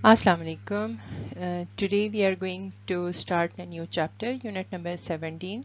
Assalamu alaikum. Today we are going to start a new chapter, unit number 17.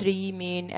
3 main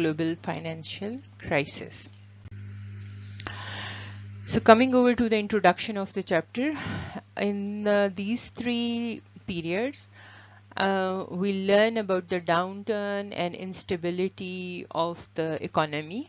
Global Financial Crisis. So coming over to the introduction of the chapter, in these 3 periods, we learn about the downturn and instability of the economy.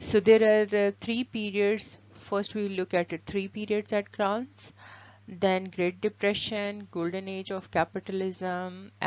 So there are 3 periods. First we will look at 3 periods at glance. Then Great Depression, Golden Age of Capitalism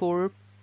4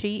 3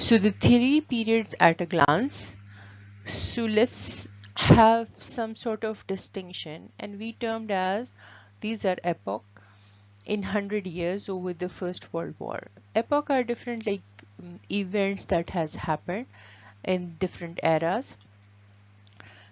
So the 3 periods at a glance. So let's have some sort of distinction, and we termed as these are epoch in 100 years over the First World War. Epoch are different events that has happened in different eras.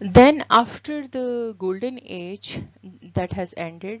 Then after the golden age that has ended,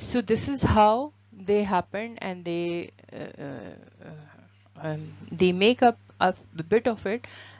So this is how they happen, and they make up a bit of it.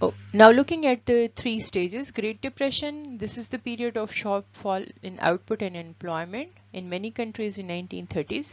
Oh, now looking at the 3 stages, Great Depression, this is the period of sharp fall in output and employment in many countries in 1930s.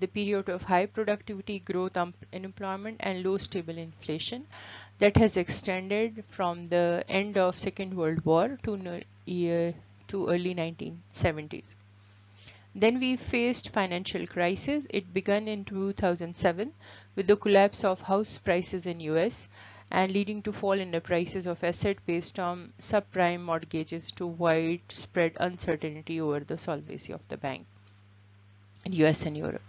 the period of high productivity, growth, unemployment and low stable inflation that has extended from the end of Second World War to early 1970s. Then we faced financial crisis. It began in 2007 with the collapse of house prices in US and leading to fall in the prices of asset based on subprime mortgages to widespread uncertainty over the solvency of the bank in US and Europe.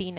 3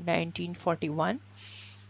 1941.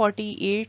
48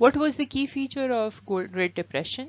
What was the key feature of Great Depression?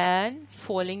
and falling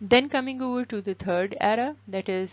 Then coming over to the third era, that is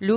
Low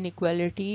inequality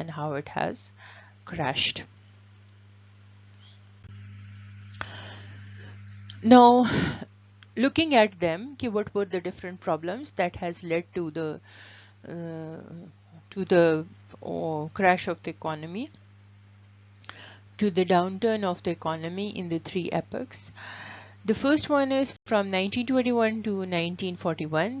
and how it has crashed. Now, looking at them, what were the different problems that has led to the crash of the economy, to the downturn of the economy in the 3 epochs. The first one is from 1921 to 1941.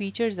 features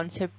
concept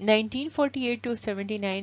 1948 to 79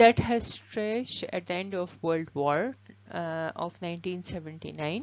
that has stretched at the end of World War of 1979,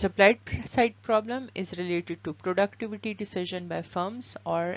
Supplied side problem is related to productivity decision by firms or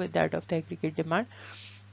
with that of the aggregate demand,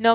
Now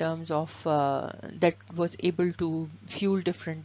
terms of that was able to fuel different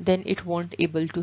then it won't able to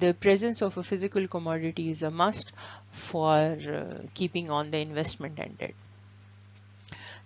the presence of a physical commodity is a must for keeping on the investment and debt.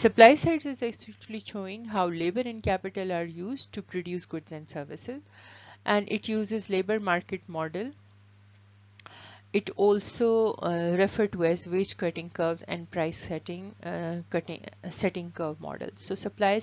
Supply side is actually showing how labor and capital are used to produce goods and services, and it uses labor market model. It also referred to as wage cutting curves and price setting curve model. So supply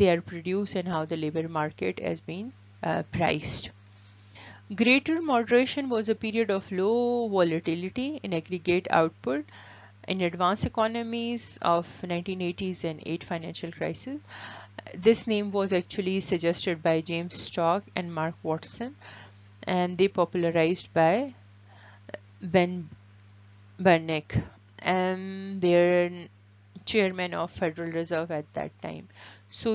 they are produced and how the labor market has been priced. Greater moderation was a period of low volatility in aggregate output in advanced economies of 1980s and 8 financial crisis. This name was actually suggested by James Stock and Mark Watson, and they popularized by Ben Bernanke and their chairman of Federal Reserve at that time. So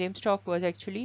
James Stock was actually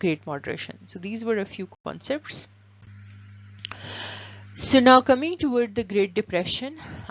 great moderation. So these were a few concepts. So now coming toward the Great Depression,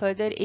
further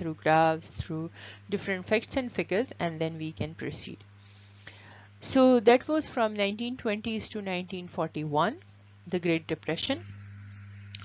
through graphs, through different facts and figures, and then we can proceed. So that was from 1920s to 1941, the Great Depression.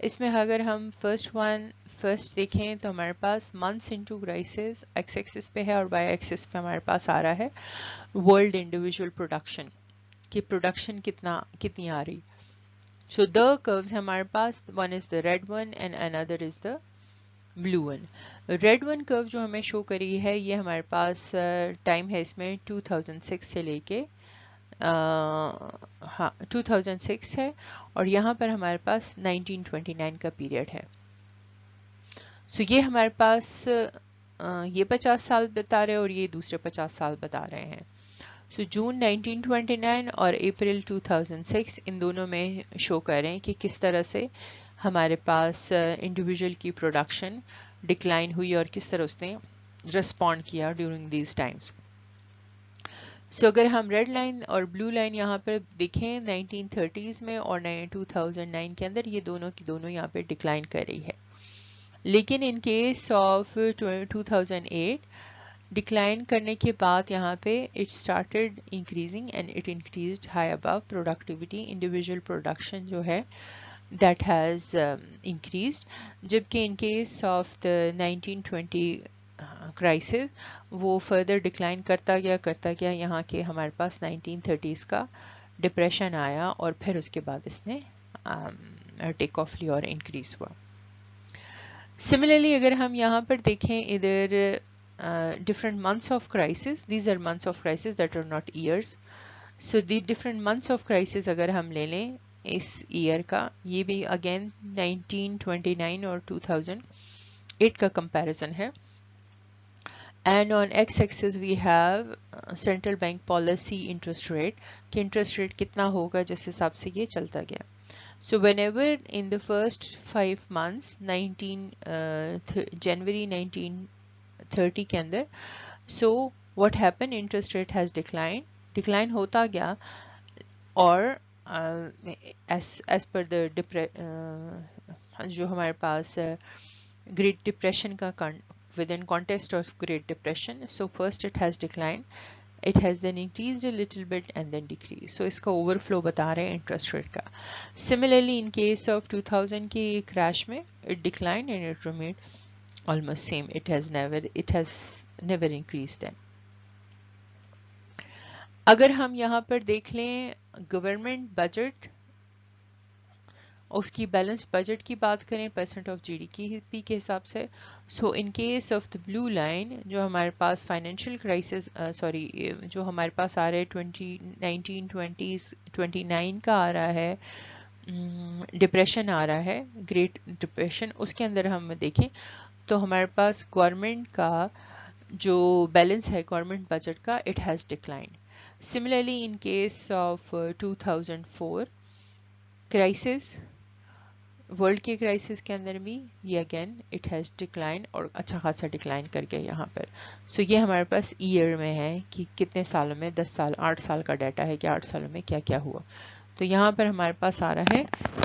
اس میں اگر ہم first دیکھیں تو ہمارے پاس months into crisis X axis پہ ہے اور وائی ایکسس پہ ہمارے پاس آ رہا ہے ورلڈ انڈیویجول پروڈکشن کی پروڈکشن کتنی آ رہی. So the curves ہمارے پاس one is the red one and another is the blue one. red one curve جو ہمیں شو کری ہے یہ ہمارے پاس ٹائم ہے اس میں 2006 سے لے کے ہاں 2006 ہے اور یہاں پر ہمارے پاس 1929 کا پیریڈ ہے. سو یہ ہمارے پاس یہ 50 سال بتا رہے ہیں اور یہ دوسرے 50 سال بتا رہے ہیں. سو جون 1929 اور اپریل 2006 ان دونوں میں شو کر رہے ہیں کہ کس طرح سے ہمارے پاس انڈیویجول کی پروڈکشن ڈکلائن ہوئی اور کس طرح اس نے رسپونڈ کیا ڈیورنگ دیز ٹائمز. سو اگر ہم ریڈ لائن اور بلو لائن یہاں پر دیکھیں 1930s میں اور 2009 کے اندر یہ دونوں کی دونوں یہاں پہ ڈکلائن کر رہی ہے. لیکن ان کیس آف 2008 ڈکلائن کرنے کے بعد یہاں پہ it started increasing and it increased high above productivity individual production جو ہے دیٹ ہیز انکریزڈ. جبکہ in case of the 1920 crisis وہ فردر ڈکلائن کرتا گیا یہاں کے ہمارے پاس 1930s کا ڈپریشن آیا اور پھر اس کے بعد اس نے ٹیک آف لی اور انکریز ہوا. سملرلی اگر ہم یہاں پر دیکھیں ادھر different months of crisis, these are months of crisis that are not years. So the different months of crisis اگر ہم لے لیں اس ایئر کا یہ بھی again 1929 اور 2008 کا comparison ہے. And on x-axis we have central bank policy interest rate کہ interest rate کتنا ہوگا جس حساب سے یہ چلتا گیا. So whenever in the first 5 months January 1930 کے اندر so what happened interest rate has decline ہوتا گیا اور as per the جو ہمارے پاس Great Depression کا within context of Great Depression so first it has declined, it has then increased a little bit and then decreased. So اس کا overflow بتا رہے ہیں interest rate کا. Similarly in case of 2000 کی crash میں it declined and it remained almost same, it has never increased then. اگر ہم یہاں پر دیکھ لیں گورنمنٹ بجٹ اس کی بیلنس بجٹ کی بات کریں percent of GDP کے حساب سے so in case of the blue line جو ہمارے پاس فائنینشیل کرائسس جو ہمارے پاس آ رہے 1929 کا آ رہا ہے ڈپریشن آ رہا ہے گریٹ ڈپریشن اس کے اندر ہم دیکھیں تو ہمارے پاس گورنمنٹ کا جو بیلنس ہے گورنمنٹ بجٹ کا it has declined. Similarly in case of 2004 crisis world کے کرائسس کے اندر بھی یہ اگین اٹ ہیز ڈکلائن اور اچھا خاصا ڈکلائن کر گیا یہاں پر. سو یہ ہمارے پاس ایئر میں ہے کہ کتنے سالوں میں 10 سال 8 سال کا ڈیٹا ہے کہ 8 سالوں میں کیا کیا ہوا. تو یہاں پر ہمارے پاس آ رہا ہے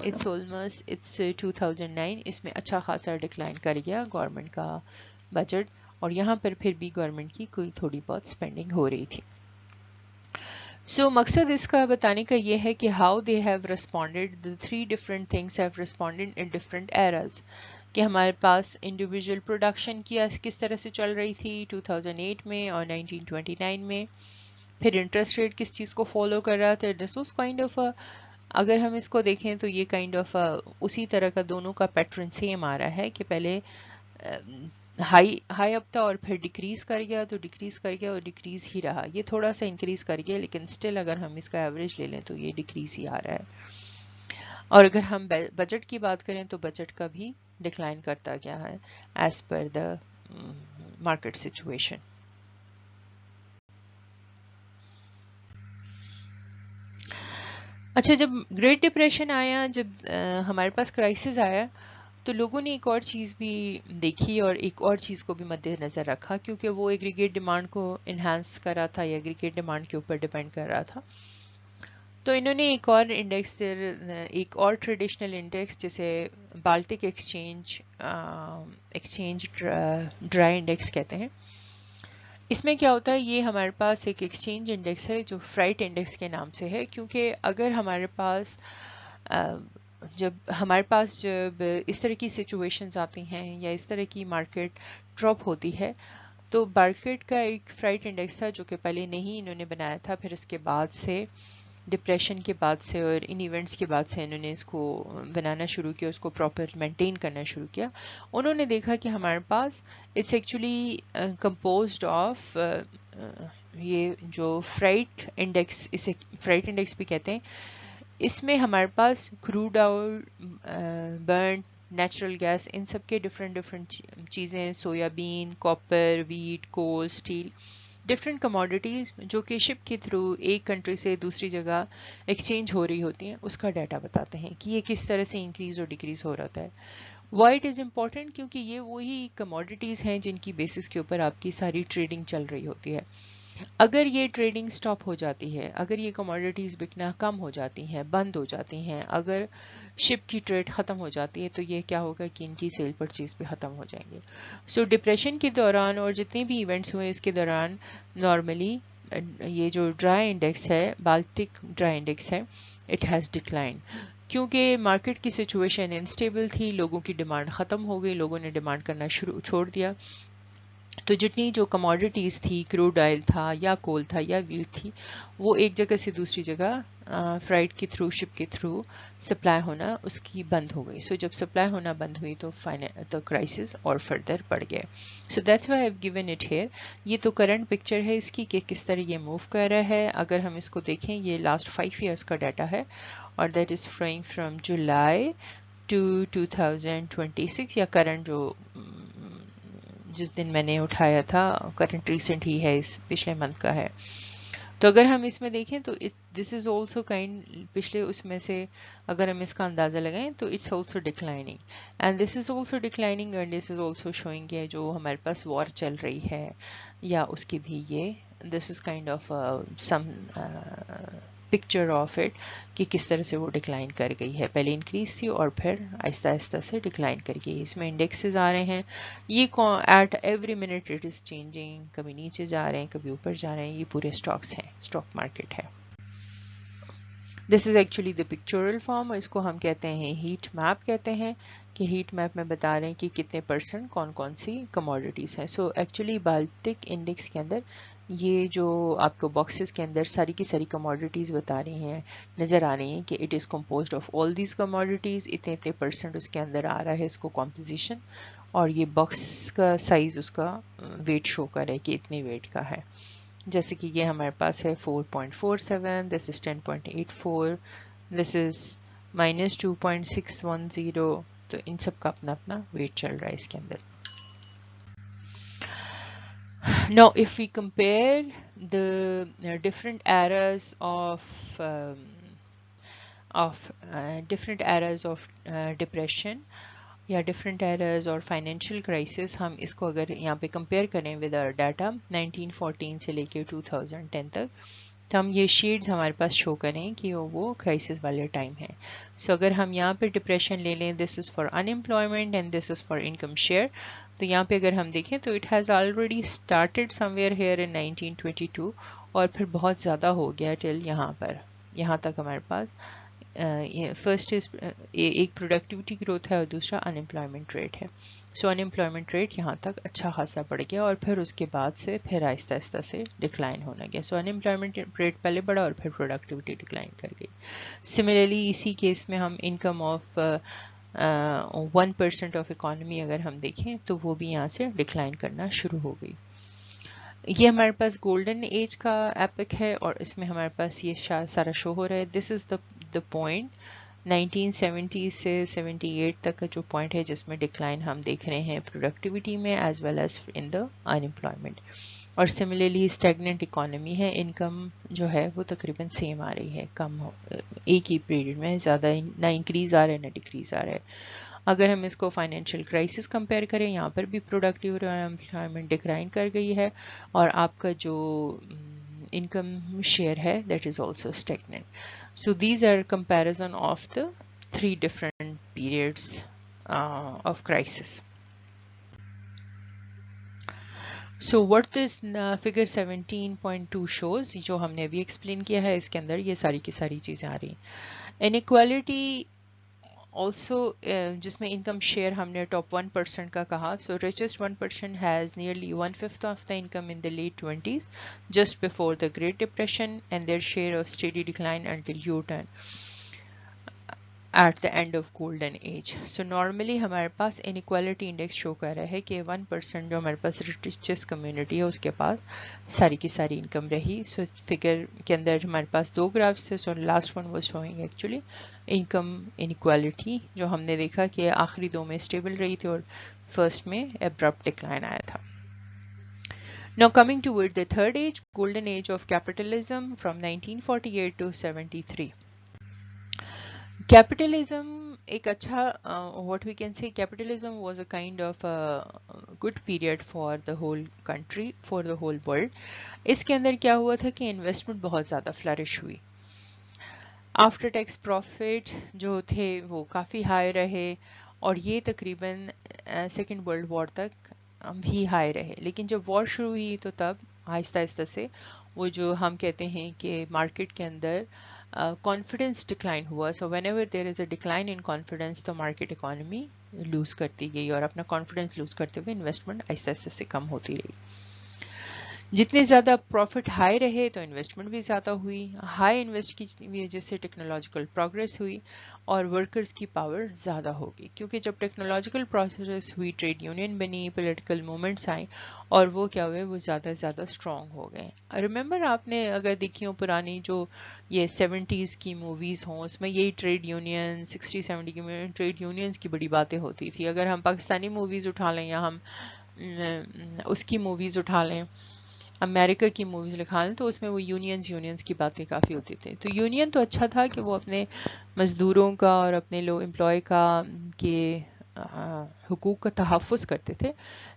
اٹس آلموسٹ اٹس 2009 اس میں اچھا خاصا ڈکلائن کر گیا گورنمنٹ کا بجٹ اور یہاں پر پھر بھی گورنمنٹ کی کوئی تھوڑی بہت اسپینڈنگ ہو رہی تھی. سو مقصد اس کا بتانے کا یہ ہے کہ how they have responded the 3 different things have responded in different eras کہ ہمارے پاس انڈیویجول پروڈکشن کس طرح سے چل رہی تھی 2008 میں اور 1929 میں پھر انٹرسٹ ریٹ کس چیز کو فالو کر رہا تھا. دس واز کائنڈ آف اگر ہم اس کو دیکھیں تو یہ کائنڈ آف اسی طرح کا دونوں کا پیٹرن سیم آ رہا ہے کہ پہلے ہائی اپ تھا اور پھر ڈیکریز کر گیا تو ڈیکریز کر گیا اور ڈیکریز ہی رہا. یہ تھوڑا سا انکریز کر گیا لیکن سٹل اگر ہم اس کا ایوریج لے لیں تو یہ ڈیکریز ہی آ رہا ہے. اور اگر ہم بجٹ کی بات کریں تو بجٹ کا بھی ڈکلائن کرتا گیا ہے as per the market situation. اچھا جب گریٹ ڈپریشن آیا جب ہمارے پاس کرائسس آیا تو لوگوں نے ایک اور چیز بھی دیکھی اور ایک اور چیز کو بھی مد نظر رکھا کیونکہ وہ ایگریگیٹ ڈیمانڈ کو انہانس کر رہا تھا یا ایگریگیٹ ڈیمانڈ کے اوپر ڈیپینڈ کر رہا تھا. تو انہوں نے ایک اور انڈیکس ایک اور ٹریڈیشنل انڈیکس جسے بالٹک ایکسچینج ڈرائی انڈیکس کہتے ہیں. اس میں کیا ہوتا ہے یہ ہمارے پاس ایک ایکسچینج انڈیکس ہے جو فرائٹ انڈیکس کے نام سے ہے کیونکہ اگر ہمارے پاس جب ہمارے پاس جب اس طرح کی سچویشنز آتی ہیں یا اس طرح کی مارکیٹ ڈراپ ہوتی ہے تو مارکیٹ کا ایک فرائٹ انڈیکس تھا جو کہ پہلے نہیں انہوں نے بنایا تھا، پھر اس کے بعد سے ڈپریشن کے بعد سے اور ان ایونٹس کے بعد سے انہوں نے اس کو بنانا شروع کیا، اس کو پراپر مینٹین کرنا شروع کیا. انہوں نے دیکھا کہ ہمارے پاس اٹس ایکچولی کمپوزڈ آف یہ جو فرائٹ انڈیکس، اسے فرائٹ انڈیکس بھی کہتے ہیں، اس میں ہمارے پاس crude oil, Brent, natural gas, ان سب کے ڈفرینٹ چیزیں، soya bean, copper, wheat, coal, steel, different commodities جو کہ شپ کے تھرو ایک کنٹری سے دوسری جگہ ایکسچینج ہو رہی ہوتی ہیں، اس کا ڈیٹا بتاتے ہیں کہ یہ کس طرح سے انکریز اور ڈیکریز ہو رہا ہے. Why it is important? کیونکہ یہ وہی کموڈیٹیز ہیں جن کی بیسس کے اوپر آپ کی ساری ٹریڈنگ چل رہی ہوتی ہے. اگر یہ ٹریڈنگ سٹاپ ہو جاتی ہے، اگر یہ کموڈیٹیز بکنا کم ہو جاتی ہیں، بند ہو جاتی ہیں، اگر شپ کی ٹریڈ ختم ہو جاتی ہے، تو یہ کیا ہوگا کہ ان کی سیل پرچیز بھی ختم ہو جائیں گے. سو ڈپریشن کے دوران اور جتنے بھی ایونٹس ہوئے اس کے دوران نارملی یہ جو ڈرائی انڈیکس ہے، بالٹک ڈرائی انڈیکس ہے، اٹ ہیز ڈکلائن. کیونکہ مارکیٹ کی سچویشن انسٹیبل تھی، لوگوں کی ڈیمانڈ ختم ہو گئی، لوگوں نے ڈیمانڈ کرنا چھوڑ دیا، تو جتنی جو کموڈیٹیز تھی، کروڈ آئل تھا یا کول تھا یا ویٹ تھی، وہ ایک جگہ سے دوسری جگہ فرائٹ کے تھرو، شپ کے تھرو سپلائی ہونا اس کی بند ہو گئی. سو جب سپلائی ہونا بند ہوئی تو کرائسس اور فردر بڑھ گئے. So that's why I have given it here. یہ تو کرنٹ پکچر ہے اس کی کہ کس طرح یہ موو کر رہا ہے. اگر ہم اس کو دیکھیں، یہ لاسٹ 5 ایئرس کا ڈیٹا ہے اور that is flowing from July two 2026 یا کرنٹ جو جس دن میں نے اٹھایا تھا، کرنٹ ریسنٹ ہی ہے، اس پچھلے منتھ کا ہے. تو اگر ہم اس میں دیکھیں تو دس از آلسو کائنڈ، پچھلے اس میں سے اگر ہم اس کا اندازہ لگائیں تو it's also declining and this is also declining and this is also showing ہے جو ہمارے پاس وار چل رہی ہے یا اس کی بھی یہ this is kind of some picture of it کہ کس طرح سے وہ ڈکلائن کر گئی ہے. پہلے انکریز تھی اور پھر آہستہ آہستہ سے ڈکلائن کر گئی. اس میں انڈیکسز آ رہے ہیں، یہ at every minute it is changing, کبھی نیچے جا رہے ہیں، کبھی اوپر جا رہے ہیں. یہ پورے اسٹاکس ہیں، اسٹاک مارکیٹ ہے. دس از ایکچولی دا پکچورل فارم، اس کو ہم کہتے ہیں ہیٹ میپ کہتے ہیں کہ ہیٹ میپ میں بتا رہے ہیں کہ کتنے پرسنٹ کون کون سی کموڈیٹیز ہیں. سو ایکچولی بالٹک انڈیکس کے اندر یہ جو آپ کو باکسز کے اندر ساری کی ساری کموڈیٹیز بتا رہی ہیں، نظر آ رہی ہیں کہ it is composed of all these commodities, اتنے اتنے پرسنٹ اس کے اندر آ رہا ہے اس کو کمپوزیشن، اور یہ باکس کا سائز اس کا ویٹ شو کرے کہ اتنے ویٹ کا ہے. جیسے کہ یہ ہمارے پاس ہے 4.47، دس از 10.84، دس از -2.610. تو ان سب کا اپنا اپنا ویٹ چل رہا ہے اس کے اندر. Now if we compare the different eras of depression یا ڈفرینٹ ایررز اور فائنینشیل کرائسس، ہم اس کو اگر یہاں پہ کمپیئر کریں ود آر ڈیٹا 1914 سے لے کے 2010 تک، تو ہم یہ شیڈز ہمارے پاس شو کریں کہ وہ کرائسس والے ٹائم ہیں. سو اگر ہم یہاں پہ ڈپریشن لے لیں، this is for in employment and this is for income share. تو یہاں پہ اگر ہم دیکھیں تو it has already started somewhere here in 1922 اور پھر بہت زیادہ ہو گیا ٹل یہاں تک ہمارے پاس فرسٹ از ایک پروڈکٹیوٹی گروتھ ہے اور دوسرا ان امپلائمنٹ ریٹ ہے. سو ان امپلائمنٹ ریٹ یہاں تک اچھا خاصا بڑھ گیا اور پھر اس کے بعد سے پھر آہستہ آہستہ سے ڈکلائن ہونا گیا. سو ان امپلائمنٹ ریٹ پہلے بڑھا اور پھر پروڈکٹیوٹی ڈکلائن کر گئی. سملرلی اسی کیس میں ہم انکم آف 1% آف اکانومی اگر ہم دیکھیں تو وہ بھی یہاں سے ڈکلائن کرنا شروع ہو گئی. یہ ہمارے پاس گولڈن ایج کا ایپک ہے اور اس میں ہمارے پاس یہ سارا شو ہو رہا ہے. دس از دا پوائنٹ 1970 سے 78 تک کا جو پوائنٹ ہے جس میں ڈکلائن ہم دیکھ رہے ہیں پروڈکٹیوٹی میں ایز ویل ایز ان دا ان امپلائمنٹ. اور سملرلی اسٹیگننٹ اکانومی ہے، انکم جو ہے وہ تقریباً سیم آ رہی ہے، کم ایک ہی پیریڈ میں زیادہ نہ انکریز آ رہا ہے نہ ڈکریز آ رہا ہے. اگر ہم اس کو فائنینشیل کرائسس کمپیئر کریں، یہاں پر بھی پروڈکٹیوٹی اور امپلائمنٹ ڈکلائن کر گئی ہے اور آپ کا جو انکم شیئر ہے that is also stagnant. So these are comparison of the 3 different periods of crisis. So what this figure 17.2 shows, جو ہم نے ابھی ایکسپلین کیا ہے، اس کے اندر یہ ساری کی ساری چیزیں آ رہی ہیں. انیکوالٹی آلسو جس میں انکم شیئر ہم نے ٹاپ 1% کا کہا. سو richest 1% has nearly 1/5 of the income in the late 20s, just before the Great Depression, and their share of steady decline until U-turn at the end of golden age. So normally ہمارے پاس inequality index شو کر رہا ہے کہ 1% جو ہمارے پاس richest community ہے اس کے پاس ساری کی ساری انکم رہی. سو فگر کے اندر ہمارے پاس دو گرافس تھے. So last one was showing actually income inequality جو ہم نے دیکھا کہ آخری دو میں اسٹیبل رہی تھی اور فرسٹ میں ابرپٹ ڈکلائن آیا تھا. Now coming toward the third age, golden age of capitalism from 1948 to 73. Capitalism ایک اچھا what we can say capitalism was a kind of a good period for the whole country, for the whole world. اس کے اندر کیا ہوا تھا کہ investment بہت زیادہ flourish ہوئی. آفٹر ٹیکس پروفٹ جو تھے وہ کافی ہائی رہے اور یہ تقریباً سیکنڈ ورلڈ وار تک بھی ہائی رہے. لیکن جب وار شروع ہوئی تو تب آہستہ آہستہ سے وہ جو ہم کہتے ہیں کہ مارکیٹ کے اندر کانفیڈنس ڈکلائن ہوا. So when ever there is a decline in confidence تو مارکیٹ اکانومی لوز کرتی گئی اور اپنا کانفیڈنس لوز کرتے ہوئے انویسٹمنٹ آہستہ آہستہ سے کم ہوتی رہی. جتنے زیادہ پروفٹ ہائی رہے تو انویسٹمنٹ بھی زیادہ ہوئی. ہائی انویسٹ کی وجہ سے ٹیکنالوجیکل پروگریس ہوئی اور ورکرز کی پاور زیادہ ہوگی کیونکہ جب ٹیکنالوجیکل پروگریس ہوئی ٹریڈ یونین بنی, پولیٹیکل موومنٹس آئیں اور وہ کیا ہوئے وہ زیادہ زیادہ اسٹرانگ ہو گئے. ریممبر آپ نے اگر دیکھی ہو پرانی جو یہ 70s کی موویز ہوں اس میں یہی ٹریڈ یونین 60-70 کی ٹریڈ یونینز کی بڑی باتیں ہوتی تھی. اگر ہم پاکستانی موویز اٹھا لیں یا ہم اس کی موویز اٹھا لیں امریکہ کی موویز لکھا لیں تو اس میں وہ یونینز کی باتیں کافی ہوتی تھیں. تو یونین تو اچھا تھا کہ وہ اپنے مزدوروں کا اور اپنے لو امپلائی کا کے حقوق کا تحفظ کرتے تھے.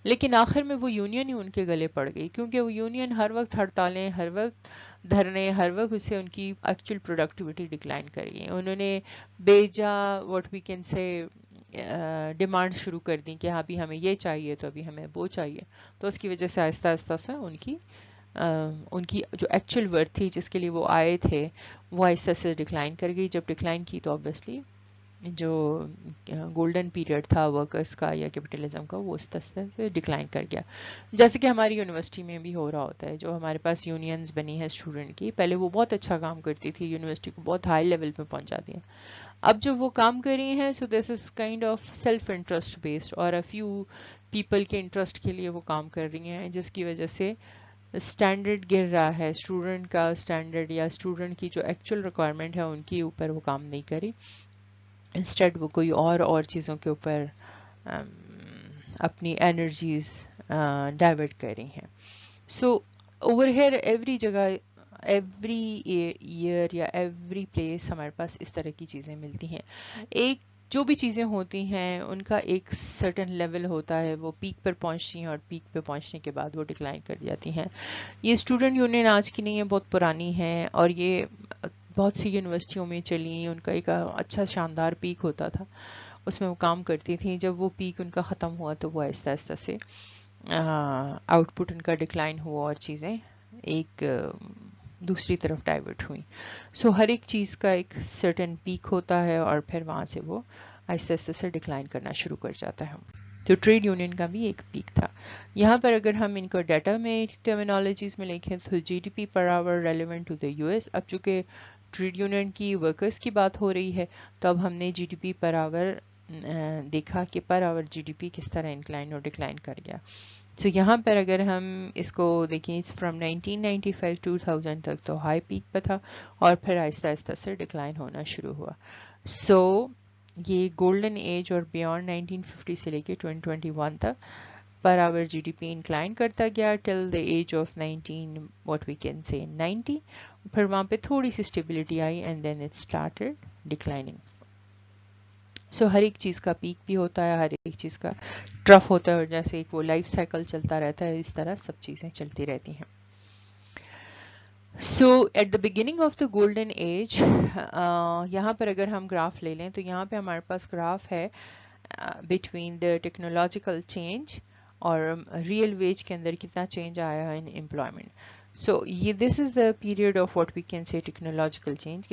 لیکن آخر میں وہ یونین ہی ان کے گلے پڑ گئی کیونکہ وہ یونین ہر وقت ہڑتالیں, ہر وقت دھرنے, ہر وقت اس سے ان کی ایکچوئل پروڈکٹیوٹی ڈکلائن کر گئی. انہوں نے بیجا what we can say demand شروع کر دی کہ ابھی ہمیں یہ چاہیے تو ابھی ہمیں وہ چاہیے. تو اس کی وجہ سے آہستہ آہستہ سے ان کی جو ایکچوئل ورتھ تھی جس کے لیے وہ آئے تھے وہ آہستہ سے ڈکلائن کر گئی. جب ڈکلائن کی تو آبویسلی جو گولڈن پیریڈ تھا ورکرز کا یا کیپٹلزم کا وہ اس طرح سے ڈکلائن کر گیا. جیسے کہ ہماری یونیورسٹی میں بھی ہو رہا ہوتا ہے. جو ہمارے پاس یونینز بنی ہے اسٹوڈنٹ کی, پہلے وہ بہت اچھا کام کرتی تھی, یونیورسٹی کو بہت ہائی لیول پہ پہنچا دیا. اب جب وہ کام کر رہی ہیں so this is kind of self interest based اور فیو پیپل کے انٹرسٹ کے لیے وہ کام کر رہی ہیں جس کی وجہ سے اسٹینڈرڈ گر رہا ہے. اسٹوڈنٹ کا اسٹینڈرڈ یا اسٹوڈنٹ کی جو ایکچوئل ریکوائرمنٹ ہے ان کے اوپر وہ کام نہیں کری, انسٹیڈ وہ کوئی اور چیزوں کے اوپر اپنی انرجیز ڈائیورٹ کر رہی ہیں. سو اوور ہیئر ایوری جگہ ایوری ایئر یا ایوری پلیس ہمارے پاس اس طرح کی چیزیں ملتی ہیں. ایک جو بھی چیزیں ہوتی ہیں ان کا ایک سرٹن لیول ہوتا ہے, وہ پیک پر پہنچتی ہیں اور پیک پہ پہنچنے کے بعد وہ ڈکلائن کر جاتی ہیں. یہ اسٹوڈنٹ یونین آج کی نہیں ہے, بہت پرانی ہے اور یہ بہت سی یونیورسٹیوں میں چلی. ان کا ایک اچھا شاندار پیک ہوتا تھا, اس میں وہ کام کرتی تھیں. جب وہ پیک ان کا ختم ہوا تو وہ آہستہ آہستہ سے آؤٹ پٹ ان کا ڈکلائن ہوا اور چیزیں ایک دوسری طرف ڈائیورٹ ہوئیں. سو ہر ایک چیز کا ایک سرٹن پیک ہوتا ہے اور پھر وہاں سے وہ آہستہ آہستہ سے ڈکلائن کرنا شروع کر جاتا ہے. تو ٹریڈ یونین کا بھی ایک پیک تھا. یہاں پر اگر ہم ان کو ڈیٹا میں ٹرمینالوجیز میں لکھیں تو G D P per hour relevant to the U S. اب چونکہ ٹریڈ یونین کی ورکرز کی بات ہو رہی ہے تو اب ہم نے جی ڈی پی پر آور دیکھا کہ پر آور جی ڈی پی کس طرح انکلائن اور ڈکلائن کر گیا. تو یہاں پر اگر ہم اس کو دیکھیں فرام 1995 2000 تک تو ہائی پیک پہ تھا اور پھر آہستہ آہستہ سے ڈکلائن ہونا شروع ہوا. سو یہ گولڈن ایج اور بیونڈ 1950 سے لے کے 2021 تک پر آور جی ڈی پی انکلائن کرتا گیا till the age of 19 what we can say 90. پھر وہاں پہ تھوڑی سی اسٹیبلٹی آئی and then it started declining. So ہر ایک چیز کا پیک بھی ہوتا ہے, ہر ایک چیز کا ٹرف ہوتا ہے اور جیسے ایک وہ لائف سائیکل چلتا رہتا ہے اس طرح سب چیزیں چلتی رہتی ہیں. So at the beginning of the golden age یہاں پر اگر ہم گراف لے لیں تو یہاں پہ ہمارے پاس گراف ہے بٹوین دا ٹیکنالوجیکل چینج اور ریئل ویج کے اندر کتنا چینج آیا ہے ان امپلائمنٹ. سو یہ this is the period of what we can say technological change.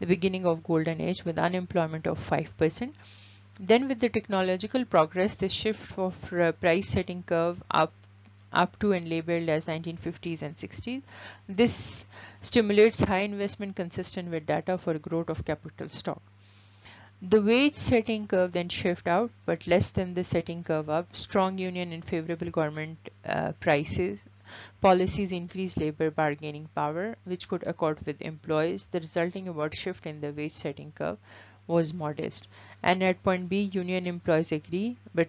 the beginning of golden age with unemployment of 5%. Then with the technological progress, the shift of price setting curve up to and labeled as 1950s and 60s. This stimulates high investment consistent with data for growth of capital stock. The wage setting curve then shift out, but less than the setting curve up. Strong union and favorable government prices policies increase labor bargaining power, which could accord with employees. The resulting upward shift in the wage setting curve was modest. And at point B, union employees agree, but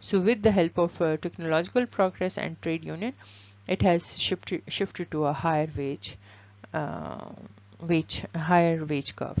So with the help of technological progress and trade union, it has shifted to a higher wage curve.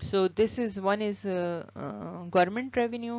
So this is one is government revenue,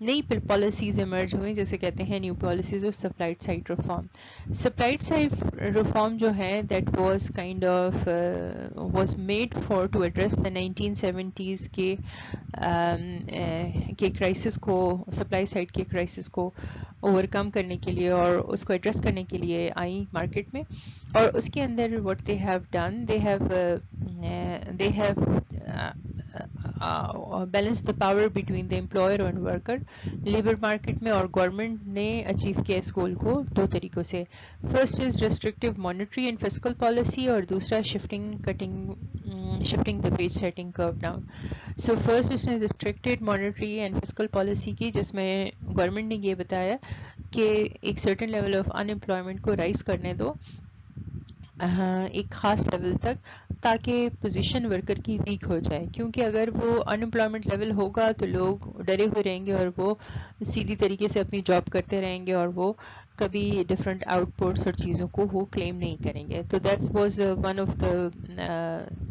نئی policies emerge ہوئیں جیسے کہتے ہیں new policies of supply side reform. Supply side reform جو ہے that was kind of was made for to address the 1970s کے crisis کو, supply side کے کرائسس کو اوور کم کرنے کے لیے اور اس کو ایڈریس کرنے کے لیے آئیں مارکیٹ میں. اور اس کے اندر what they have done, they have balance the power between the employer اور ورکر لیبر مارکیٹ میں. اور گورنمنٹ نے اچیو کیا اس گول کو دو طریقوں سے. First is restrictive monetary and fiscal policy, اور دوسرا شفٹنگ دا ویج سیٹنگ کرو ڈاؤن. سو فرسٹ اس نے restricted monetary and fiscal policy کی, جس میں گورنمنٹ نے یہ بتایا کہ ایک certain level of in employment کو رائز کرنے دو ایک خاص لیول تک, تاکہ پوزیشن ورکر کی ویک ہو جائے, کیونکہ اگر وہ ان امپلائمنٹ لیول ہوگا تو لوگ ڈرے ہوئے رہیں گے اور وہ سیدھی طریقے سے اپنی جاب کرتے رہیں گے اور وہ کبھی ڈفرینٹ آؤٹ پٹس اور چیزوں کو وہ کلیم نہیں کریں گے. تو that was one of the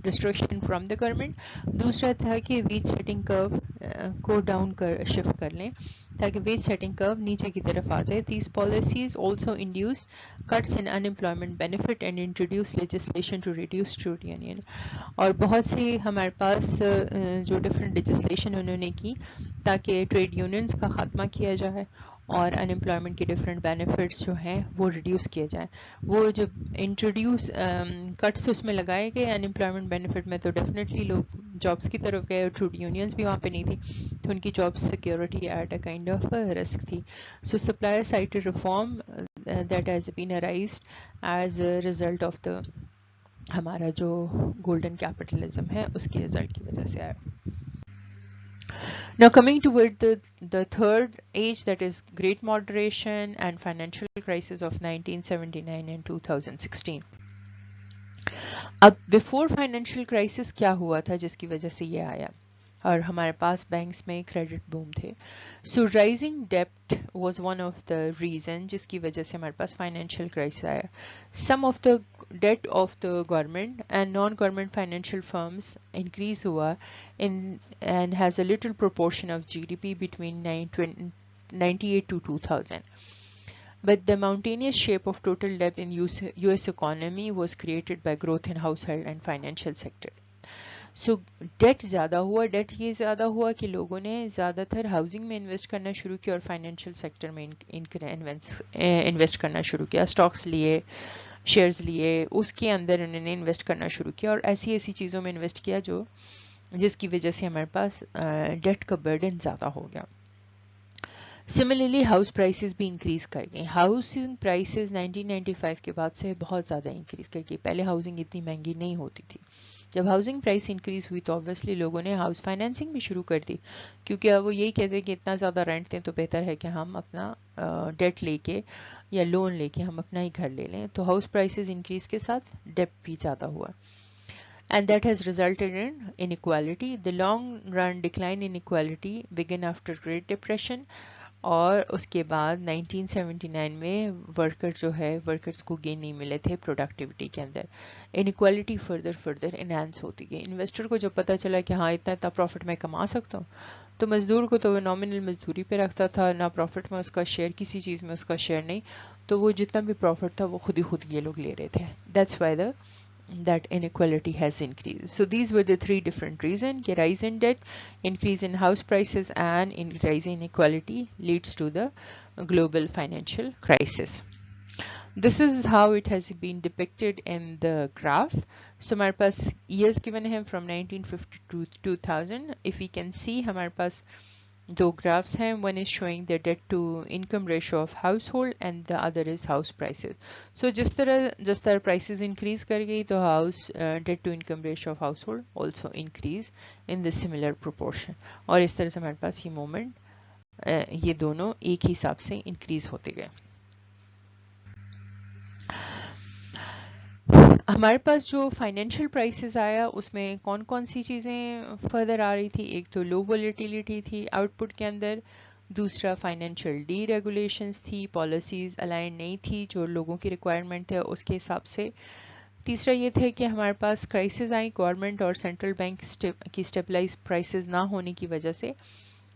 restriction from the government. دوسرا تھا کہ ویج سیٹنگ کرو کو ڈاؤن شفٹ کر لیں تاکہ ویج سیٹنگ کرو نیچے کی طرف آ جائے. These policies also induce cuts in unemployment benefit and introduce legislation to reduce trade union. اور بہت سی ہمارے پاس جو ڈفرینٹ لیجسلیشن انہوں نے کی تاکہ ٹریڈ یونینز کا خاتمہ کیا جائے اور ان امپلائمنٹ کے ڈفرینٹ بینیفٹس جو ہیں وہ ریڈیوس کیے جائیں. وہ جو انٹروڈیوس کٹس اس میں لگائے گئے ان امپلائمنٹ بینیفٹ میں, تو ڈیفینیٹلی لوگ جابس کی طرف گئے اور ٹریڈ یونینز بھی وہاں پہ نہیں تھی تو ان کی job security at a kind of risk تھی. So supplier side reform that has been arised as a result of the ہمارا جو گولڈن کیپٹلزم ہے اس کے رزلٹ کی وجہ سے آیا. Now coming toward the third age, that is Great Moderation and financial crisis of 1979 and 2016. اب before financial crisis کیا ہوا تھا جس کی وجہ سے یہ آیا اور ہمارے پاس بینکس میں کریڈٹ بوم تھے. سو رائزنگ ڈیپٹ was one of the reason جس کی وجہ سے ہمارے پاس فائنینشیل کرائسس آیا. Some of the debt of the government and non government financial firms increase ہوا and has a little proportion of G D P between 98 to 2000. But the mountainous shape of total debt in US economy was created by growth in household and financial sector. So debt زیادہ ہوا. Date یہ زیادہ ہوا کہ لوگوں نے زیادہ تر ہاؤسنگ میں انویسٹ کرنا شروع کیا اور فائنینشیل سیکٹر میں انویسٹ کرنا شروع کیا. اسٹاکس لیے, شیئرز لیے, اس کے اندر انہوں نے انویسٹ کرنا شروع کیا اور ایسی چیزوں میں انویسٹ کیا جس کی وجہ سے ہمارے پاس ڈیٹ کا برڈن زیادہ ہو گیا. سملرلی ہاؤس پرائسز بھی انکریز کر گئی. ہاؤسنگ پرائسز 1995 کے بعد سے بہت زیادہ انکریز کر گئی. پہلے ہاؤسنگ اتنی مہنگی نہیں ہوتی تھی. جب ہاؤسنگ پرائس انکریز ہوئی تو آبویسلی لوگوں نے ہاؤس فائنینسنگ بھی شروع کر دی, کیونکہ اب وہ یہی کہتے ہیں کہ اتنا زیادہ رینٹ دیں تو بہتر ہے کہ ہم اپنا ڈیٹ لے کے یا لون لے کے ہم اپنا ہی گھر لے لیں. تو ہاؤس پرائسز انکریز کے ساتھ ڈیٹ بھی زیادہ ہوا. And that has resulted in inequality. The long run decline in inequality began after Great Depression. اور اس کے بعد 1979 میں ورکرز کو گین نہیں ملے تھے پروڈکٹیوٹی کے اندر. انیکوالٹی فردر انہانس ہوتی گئی. انویسٹر کو جب پتہ چلا کہ ہاں اتنا پروفٹ میں کما سکتا ہوں, تو مزدور کو تو وہ نامنل مزدوری پہ رکھتا تھا, نہ پروفٹ میں اس کا شیئر, کسی چیز میں اس کا شیئر نہیں, تو وہ جتنا بھی پروفٹ تھا وہ خود یہ لوگ لے رہے تھے. That's why that inequality has increased. So these were the three different reasons. Rise in debt, increase in house prices, and rise in inequality leads to the global financial crisis. This is how it has been depicted in the graph. So ہمارے پاس years given ہیں from 1950 to 2000. If we can see ہمارے پاس دو graphs ہیں. One is showing the debt to income ratio of household and the other is house prices. So جس طرح prices increase کر گئی تو house debt to income ratio of household also increase in the similar proportion. اور اس طرح سے ہمارے پاس یہ مومنٹ یہ دونوں ایک ہی حساب سے انکریز ہوتے گئے. ہمارے پاس جو فائنینشیل پرائسز آیا اس میں کون سی چیزیں فردر آ رہی تھی. ایک تو لو ولیٹیلیٹی تھی آؤٹ پٹ کے اندر, دوسرا فائنینشیل ڈی ریگولیشنز تھی, پالیسیز الائن نہیں تھی جو لوگوں کی ریکوائرمنٹ تھے اس کے حساب سے. تیسرا یہ تھے کہ ہمارے پاس کرائسز آئیں گورنمنٹ اور سینٹرل بینک کی اسٹیبلائز پرائسز نہ ہونے کی وجہ سے.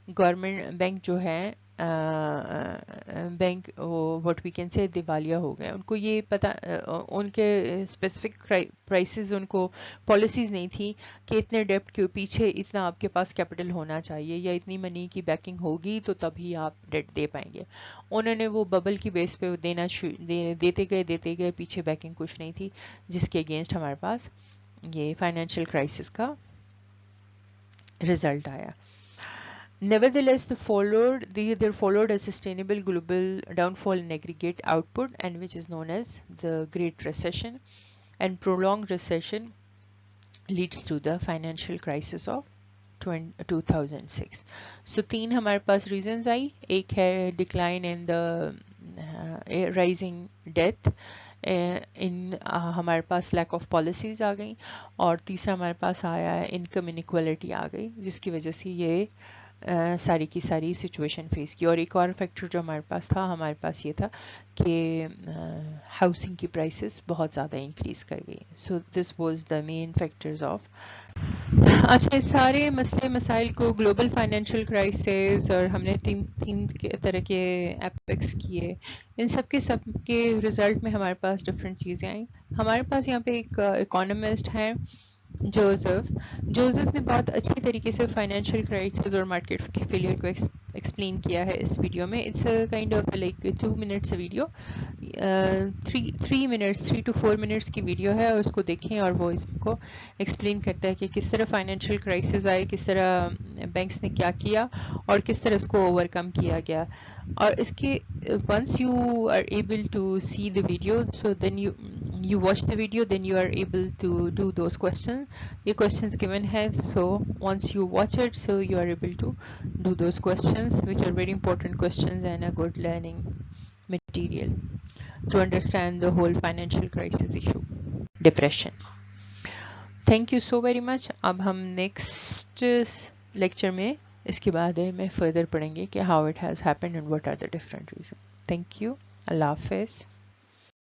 گورنمنٹ بینک جو ہے بینک واٹ وی کین سے دیوالیہ ہو گئے. ان کو یہ پتہ ان کے اسپیسیفک پرائسز ان کو پالیسیز نہیں تھی کہ اتنے ڈیپٹ کے پیچھے اتنا آپ کے پاس کیپٹل ہونا چاہیے یا اتنی منی کی بیکنگ ہوگی تو تبھی آپ ڈیٹ دے پائیں گے. انہوں نے وہ ببل کی بیس پہ دیتے گئے پیچھے بیکنگ کچھ نہیں تھی, جس کے اگینسٹ ہمارے پاس یہ فائنینشیل کرائسس کا رزلٹ آیا. Nevertheless, there followed a sustainable global downfall in aggregate output, and which is known as the Great Recession, and prolonged recession leads to the financial crisis of 2006. So تین ہمارے پاس reasons آئی. ایک ہے decline in the rising debt, ہمارے پاس lack of policies آ گئیں, اور تیسرا ہمارے پاس آیا ہے انکم انیکوالٹی آ گئی, جس کی وجہ سے یہ ساری کی ساری سچویشن فیس کی. اور ایک اور فیکٹر جو ہمارے پاس تھا, ہمارے پاس یہ تھا کہ ہاؤسنگ کی پرائسز بہت زیادہ انکریز کر گئی. So this was the main factors of. اچھا, اس سارے مسئلے مسائل کو گلوبل فائنینشیل کرائسس, اور ہم نے تین طرح کے ایپیکس کیے, ان سب کے رزلٹ میں ہمارے پاس ڈفرینٹ چیزیں آئیں. ہمارے پاس یہاں پہ ایک اکانومسٹ ہیں جوزف نے بہت اچھی طریقے سے فائنینشیل کرائسس اور مارکیٹ کے فیلئر کو ایکسپلین کیا ہے اس ویڈیو میں. It's kind of like 2 minutes video, 3 to 4 minutes کی ویڈیو ہے, اور اس کو دیکھیں اور وہ اس کو ایکسپلین کرتا ہے کہ کس طرح فائنینشیل کرائسس آئے, کس طرح بینکس نے کیا کیا, اور کس طرح اس کو اوور کم کیا گیا. اور اس کے once you are able to see the video, so then you watch the video, then you are able to do those questions. یہ questions given ہے, so once you watch it, so you are able to do those questions, which are very important questions and a good learning material to understand the whole financial crisis issue, depression. Thank you so very much. اب ہم next lecture میں اس کے بعد میں further پڑھیں گے کہ how it has happened and what are the different reasons. Thank you. اللہ حافظ.